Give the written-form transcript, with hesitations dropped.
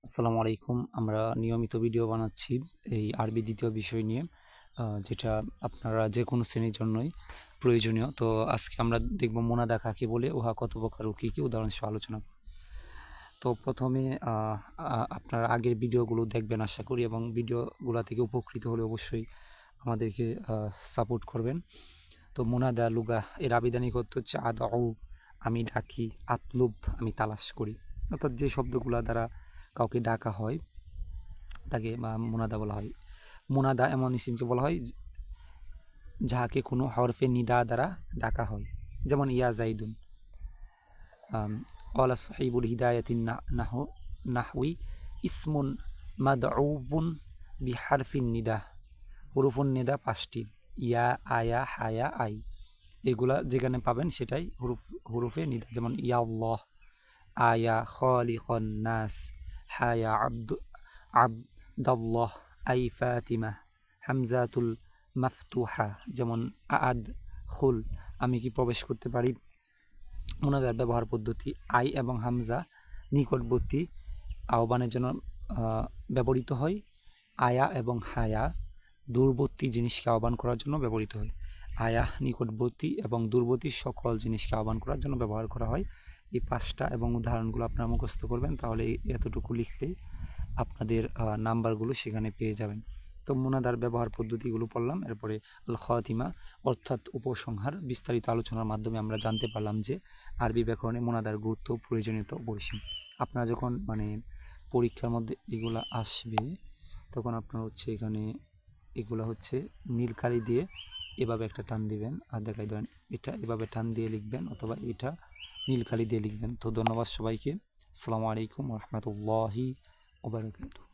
আসসালামু আলাইকুম। আমরা নিয়মিত ভিডিও বানাচ্ছি এই আরবি দ্বিতীয় বিষয় নিয়ে, যেটা আপনারা যে কোনো শ্রেণীর জন্যই প্রয়োজনীয়। তো আজকে আমরা দেখব মোনাদা কাকে বলে, উহা কত প্রকার ও কী কী উদাহরণ সহ আলোচনা করব। তো প্রথমে আপনারা আগের ভিডিওগুলো দেখবেন আশা করি, এবং ভিডিওগুলো থেকে উপকৃত হলে অবশ্যই আমাদেরকে সাপোর্ট করবেন। তো মোনাদা লুগা এর আবিধানিক অর্থ হচ্ছে আদউ, আমি ডাকি, আতলুব, আমি তালাশ করি। অর্থাৎ যে শব্দগুলো দ্বারা কাউকে ডাকা হয় তাকে মুনাদা বলা হয়। মুনাদা এমন ইসিমকে বলা হয় যাহাকে কোনো হরফে নিদা দ্বারা ডাকা হয়, যেমন ইয়া জাইদুন। ক্বালা সাহিবুল হিদায়াতিন নাহউই ইসমুন মাদউবুন বিহারফিন নিদা। হুরুফুন নিদা 5টি, ইয়া, আয়া, হায়া, আই। এগুলা যেখানে পাবেন সেটাই হুরুফে নিদা, যেমন ইয়া আল্লাহ, আয়া খালিকন নাস, হায়া আবদাল্লাহ, আই ফাতিমা, হামজাতুল মাফতুহা, যেমন আদ খুল, আমি কি প্রবেশ করতে পারি। মুনাদার ব্যবহার পদ্ধতি: আই এবং হামজা নিকটবর্তী আহ্বানের জন্য ব্যবহৃত হয়। আয়া এবং হায়া দূরবর্তী জিনিসকে আহ্বান করার জন্য ব্যবহৃত হয়। আয়া নিকটবর্তী এবং দূরবর্তী সকল জিনিসকে আহ্বান করার জন্য ব্যবহার করা হয়। এই 5টা এবং উদাহরণগুলো আপনারা মুখস্থ করবেন, তাহলে এতটুকু লিখলেই আপনাদের নাম্বারগুলো সেখানে পেয়ে যাবেন। তো মুনাদার ব্যবহার পদ্ধতিগুলো পড়লাম। এরপরে আল খাতিমা অর্থাৎ উপসংহার, বিস্তারিত আলোচনার মাধ্যমে আমরা জানতে পারলাম যে আরবি ব্যাকরণে মুনাদার গুরুত্ব, প্রয়োজনীয়তা, অপরিসীম। আপনারা যখন পরীক্ষার মধ্যে এগুলা আসবে, তখন আপনার এখানে এগুলা নীল কালি দিয়ে এভাবে একটা টান দিবেন, আর দেখাই দেবেন এটা এভাবে টান দিয়ে লিখবেন, অথবা এটা নীল কালি দিয়ে লিখবেন। তো ধন্যবাদ সবাইকে। আসসালামু আলাইকুম রহমতুল্লাহি ওয়া বারাকাতুহু।